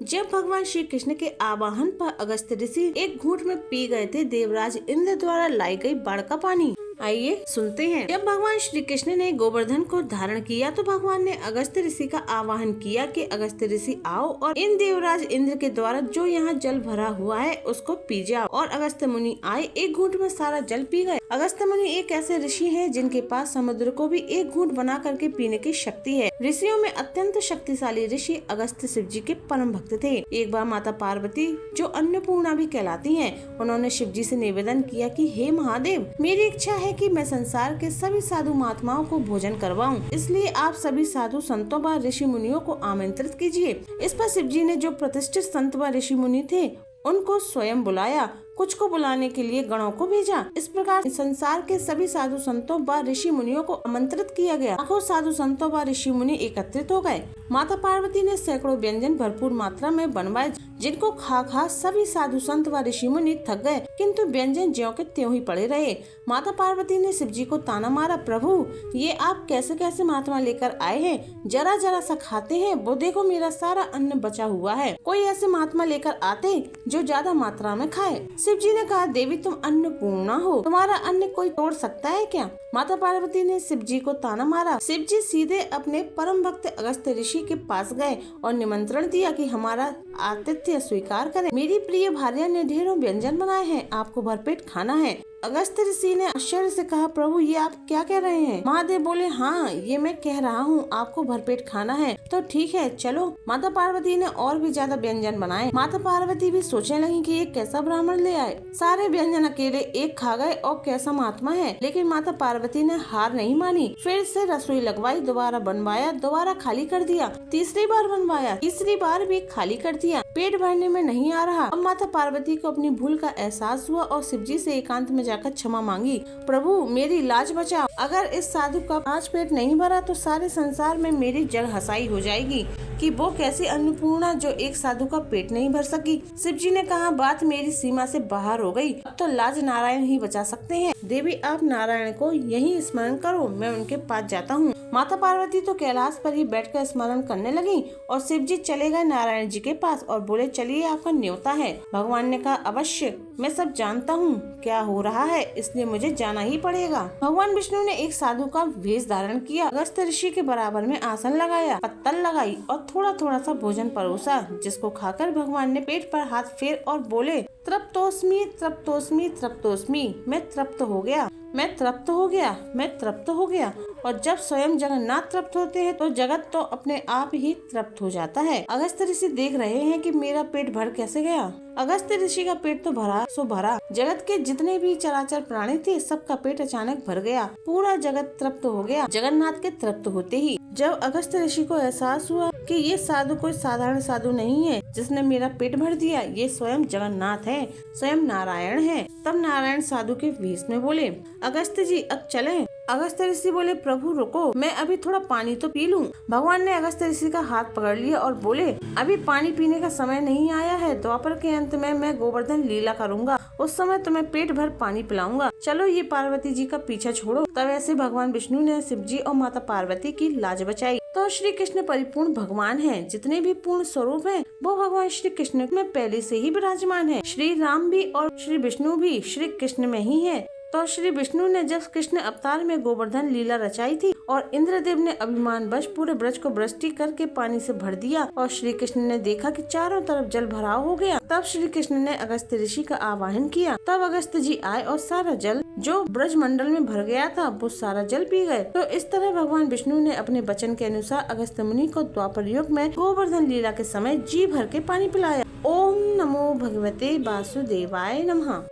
जब भगवान श्री कृष्ण के आवाहन पर अगस्त्य ऋषि एक घूंट में पी गए थे देवराज इंद्र द्वारा लाई गई बाढ़ का पानी। आइए सुनते हैं। जब भगवान श्री कृष्ण ने गोवर्धन को धारण किया तो भगवान ने अगस्त्य ऋषि का आवाहन किया कि अगस्त्य ऋषि आओ और इन देवराज इंद्र के द्वारा जो यहाँ जल भरा हुआ है उसको पी जाओ। और अगस्त्य मुनि आए, एक घूंट में सारा जल पी गए। अगस्त्य मुनि एक ऐसे ऋषि हैं जिनके पास समुद्र को भी एक घूंट बना करके पीने की शक्ति है। ऋषियों में अत्यंत शक्तिशाली ऋषि अगस्त्य शिव जी के परम भक्त थे। एक बार माता पार्वती, जो अन्नपूर्णा भी कहलाती हैं, उन्होंने शिव जी से निवेदन किया कि हे महादेव, मेरी इच्छा है कि मैं संसार के सभी साधु महात्माओं को भोजन करवाऊं, इसलिए आप सभी साधु संतों व ऋषि मुनियों को आमंत्रित कीजिए। इस पर शिव जी ने जो प्रतिष्ठित संत व ऋषि मुनि थे उनको स्वयं बुलाया, कुछ को बुलाने के लिए गणों को भेजा। इस प्रकार संसार के सभी साधु संतों व ऋषि मुनियों को आमंत्रित किया गया। लाखों साधु संतों व ऋषि मुनि एकत्रित हो गए। माता पार्वती ने सैकड़ों व्यंजन भरपूर मात्रा में बनवाए, जिनको खा सभी साधु संत व ऋषि मुनि थक गए, किंतु व्यंजन ज्यों के त्यों ही पड़े रहे। माता पार्वती ने शिव जी को ताना मारा, प्रभु ये आप कैसे कैसे महात्मा लेकर आए हैं, जरा जरा सा खाते हैं, वो देखो मेरा सारा अन्न बचा हुआ है, कोई ऐसे महात्मा लेकर आते जो ज्यादा मात्रा में खाए। शिव जी ने कहा, देवी तुम अन्नपूर्णा हो, तुम्हारा अन्न कोई तोड़ सकता है क्या? माता पार्वती ने शिव जी को ताना मारा। शिव जी सीधे अपने परम भक्त अगस्त्य ऋषि के पास गए और निमंत्रण दिया कि हमारा आतिथ्य स्वीकार करें। मेरी प्रिय भार्या ने ढेरों व्यंजन बनाए हैं, आपको भरपेट खाना है। अगस्त्य ऋषि ने आश्चर्य से कहा, प्रभु ये आप क्या कह रहे हैं? महादेव बोले, हाँ ये मैं कह रहा हूँ, आपको भरपेट खाना है तो ठीक है चलो। माता पार्वती ने और भी ज्यादा व्यंजन बनाए। माता पार्वती भी सोचने लगी कि ये कैसा ब्राह्मण ले आए, सारे व्यंजन अकेले एक खा गए और कैसा महात्मा है। लेकिन माता पार्वती ने हार नहीं मानी, फिर से रसोई लगवाई, दोबारा बनवाया, दोबारा खाली कर दिया, तीसरी बार बनवाया, तीसरी बार भी खाली कर दिया। पेट भरने में नहीं आ रहा। अब माता पार्वती को अपनी भूल का एहसास हुआ और शिव जी से एकांत में जाकर क्षमा मांगी, प्रभु मेरी लाज बचाओ, अगर इस साधु का आज पेट नहीं भरा तो सारे संसार में मेरी जग हंसाई हो जाएगी कि वो कैसी अन्नपूर्णा जो एक साधु का पेट नहीं भर सकी। शिव जी ने कहा, बात मेरी सीमा से बाहर हो गई, अब तो लाज नारायण ही बचा सकते हैं। देवी आप नारायण को यही स्मरण करो, मैं उनके पास जाता हूँ। माता पार्वती तो कैलाश पर ही बैठकर स्मरण करने लगी और शिव जी चले गए नारायण जी के पास और बोले, चलिए आपका न्योता है। भगवान ने कहा, अवश्य, मैं सब जानता हूँ क्या हो रहा है, इसलिए मुझे जाना ही पड़ेगा। भगवान विष्णु ने एक साधु का वेश धारण किया, अगस्त्य ऋषि के बराबर में आसन लगाया, पत्तल लगाई और थोड़ा थोड़ा सा भोजन परोसा, जिसको खाकर भगवान ने पेट पर हाथ फेर और बोले, तृप्तोस्मि तृप्तोस्मि तृप्तोस्मि, मैं तृप्त हो गया, मैं तृप्त हो गया, मैं तृप्त हो गया। और जब स्वयं जगन्नाथ तृप्त होते हैं तो जगत तो अपने आप ही तृप्त हो जाता है। अगस्त्य ऋषि देख रहे हैं कि मेरा पेट भर कैसे गया। अगस्त्य ऋषि का पेट तो भरा सो भरा, जगत के जितने भी चराचर प्राणी थे सबका पेट अचानक भर गया, पूरा जगत तृप्त हो गया जगन्नाथ के तृप्त होते ही। जब अगस्त्य ऋषि को एहसास हुआ कि ये साधु कोई साधारण साधु नहीं है जिसने मेरा पेट भर दिया, ये स्वयं जगन्नाथ है, स्वयं नारायण है, तब नारायण साधु के वेश में बोले, अगस्त्य जी अब चलें। अगस्त्य ऋषि बोले, प्रभु रुको, मैं अभी थोड़ा पानी तो पी लूं। भगवान ने अगस्त्य ऋषि का हाथ पकड़ लिया और बोले, अभी पानी पीने का समय नहीं आया है, द्वापर के अंत में मैं गोवर्धन लीला करूंगा, उस समय तुम्हें पेट भर पानी पिलाऊंगा, चलो ये पार्वती जी का पीछा छोड़ो। तब ऐसे भगवान विष्णु ने शिव जी और माता पार्वती की लाज बचाई। तो श्री कृष्ण परिपूर्ण भगवान हैं, जितने भी पूर्ण स्वरूप हैं वो भगवान श्री कृष्ण में पहले से ही विराजमान है। श्री राम भी और श्री विष्णु भी श्री कृष्ण में ही है। तो श्री विष्णु ने जब कृष्ण अवतार में गोवर्धन लीला रचाई थी और इंद्रदेव ने अभिमान वश पूरे ब्रज को वृष्टि करके पानी से भर दिया और श्री कृष्ण ने देखा कि चारों तरफ जल भराव हो गया, तब श्री कृष्ण ने अगस्त्य ऋषि का आवाहन किया। तब अगस्त्य जी आए और सारा जल जो ब्रज मंडल में भर गया था वो सारा जल पी गए। तो इस तरह भगवान विष्णु ने अपने वचन के अनुसार अगस्त्य मुनि को द्वापर युग में गोवर्धन लीला के समय जी भर के पानी पिलाया। ओम नमो भगवते वासुदेवाय नमः।